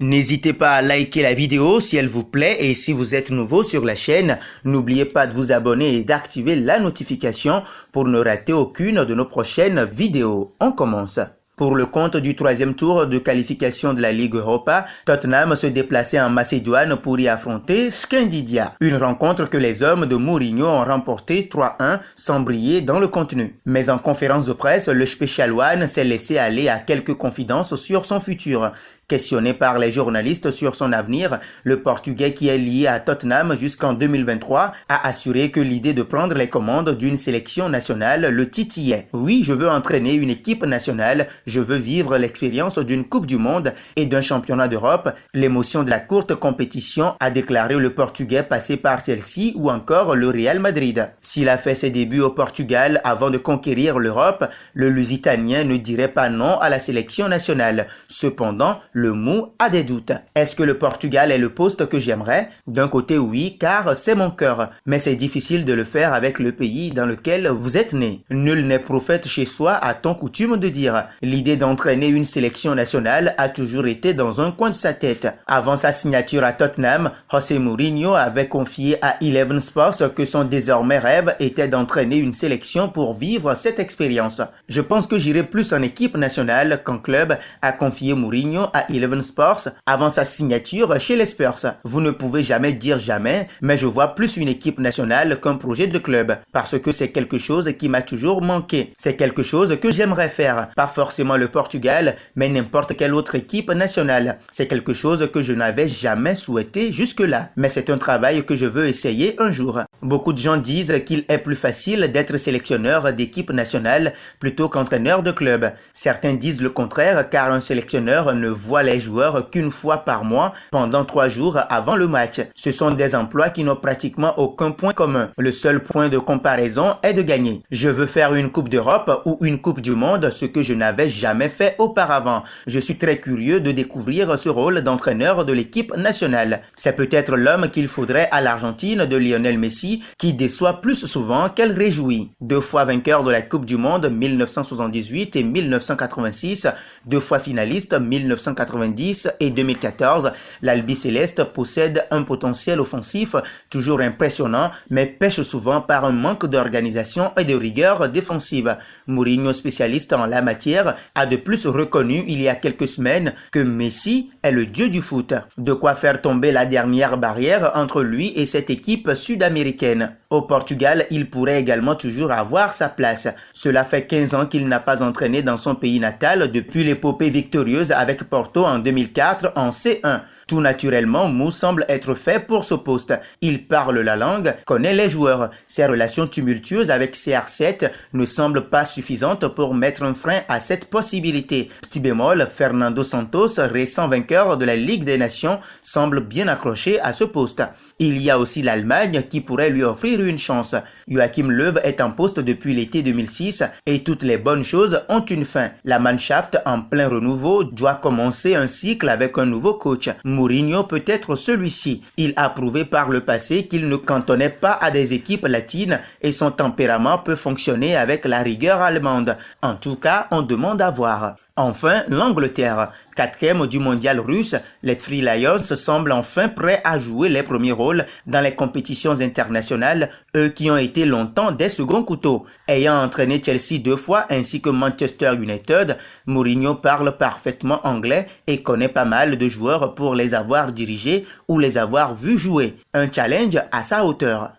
N'hésitez pas à liker la vidéo si elle vous plaît et si vous êtes nouveau sur la chaîne, n'oubliez pas de vous abonner et d'activer la notification pour ne rater aucune de nos prochaines vidéos. On commence. Pour le compte du troisième tour de qualification de la Ligue Europa, Tottenham se déplaçait en Macédoine pour y affronter Skandidia. Une rencontre que les hommes de Mourinho ont remporté 3-1 sans briller dans le contenu. Mais en conférence de presse, le Special One s'est laissé aller à quelques confidences sur son futur. Questionné par les journalistes sur son avenir, le Portugais qui est lié à Tottenham jusqu'en 2023 a assuré que l'idée de prendre les commandes d'une sélection nationale le titillait. Oui, je veux entraîner une équipe nationale, je veux vivre l'expérience d'une Coupe du Monde et d'un championnat d'Europe, l'émotion de la courte compétition, a déclaré le Portugais passé par Chelsea ou encore le Real Madrid. S'il a fait ses débuts au Portugal avant de conquérir l'Europe, le Lusitanien ne dirait pas non à la sélection nationale. Cependant, le mot a des doutes. Est-ce que le Portugal est le poste que j'aimerais? D'un côté oui, car c'est mon cœur. Mais c'est difficile de le faire avec le pays dans lequel vous êtes né. Nul n'est prophète chez soi, a-t-on coutume de dire. L'idée d'entraîner une sélection nationale a toujours été dans un coin de sa tête. Avant sa signature à Tottenham, José Mourinho avait confié à Eleven Sports que son désormais rêve était d'entraîner une sélection pour vivre cette expérience. Je pense que j'irai plus en équipe nationale qu'en club, a confié Mourinho à Eleven Sports avant sa signature chez les Spurs. Vous ne pouvez jamais dire jamais, mais je vois plus une équipe nationale qu'un projet de club, parce que c'est quelque chose qui m'a toujours manqué. C'est quelque chose que j'aimerais faire, pas forcément le Portugal, mais n'importe quelle autre équipe nationale. C'est quelque chose que je n'avais jamais souhaité jusque-là, mais c'est un travail que je veux essayer un jour. Beaucoup de gens disent qu'il est plus facile d'être sélectionneur d'équipe nationale plutôt qu'entraîneur de club. Certains disent le contraire car un sélectionneur ne voit les joueurs qu'une fois par mois pendant 3 jours avant le match. Ce sont des emplois qui n'ont pratiquement aucun point commun. Le seul point de comparaison est de gagner. Je veux faire une Coupe d'Europe ou une Coupe du Monde, ce que je n'avais jamais fait auparavant. Je suis très curieux de découvrir ce rôle d'entraîneur de l'équipe nationale. C'est peut-être l'homme qu'il faudrait à l'Argentine de Lionel Messi, qui déçoit plus souvent qu'elle réjouit. 2 fois vainqueur de la Coupe du Monde 1978 et 1986, 2 fois finaliste 1990 et 2014, l'Albi-Céleste possède un potentiel offensif toujours impressionnant, mais pêche souvent par un manque d'organisation et de rigueur défensive. Mourinho, spécialiste en la matière, a de plus reconnu il y a quelques semaines que Messi est le dieu du foot. De quoi faire tomber la dernière barrière entre lui et cette équipe sud-américaine. Au Portugal, il pourrait également toujours avoir sa place. Cela fait 15 ans qu'il n'a pas entraîné dans son pays natal depuis l'épopée victorieuse avec Porto en 2004 en C1. Tout naturellement, Mou semble être fait pour ce poste. Il parle la langue, connaît les joueurs. Ses relations tumultueuses avec CR7 ne semblent pas suffisantes pour mettre un frein à cette possibilité. Petit bémol, Fernando Santos, récent vainqueur de la Ligue des Nations, semble bien accroché à ce poste. Il y a aussi l'Allemagne qui pourrait lui offrir une chance. Joachim Löw est en poste depuis l'été 2006 et toutes les bonnes choses ont une fin. La Mannschaft, en plein renouveau, doit commencer un cycle avec un nouveau coach. Mourinho peut être celui-ci. Il a prouvé par le passé qu'il ne cantonnait pas à des équipes latines et son tempérament peut fonctionner avec la rigueur allemande. En tout cas, on demande à voir. Enfin, l'Angleterre. 4e du mondial russe, les Three Lions semblent enfin prêts à jouer les premiers rôles dans les compétitions internationales, eux qui ont été longtemps des seconds couteaux. Ayant entraîné Chelsea 2 fois ainsi que Manchester United, Mourinho parle parfaitement anglais et connaît pas mal de joueurs pour les avoir dirigés ou les avoir vus jouer. Un challenge à sa hauteur.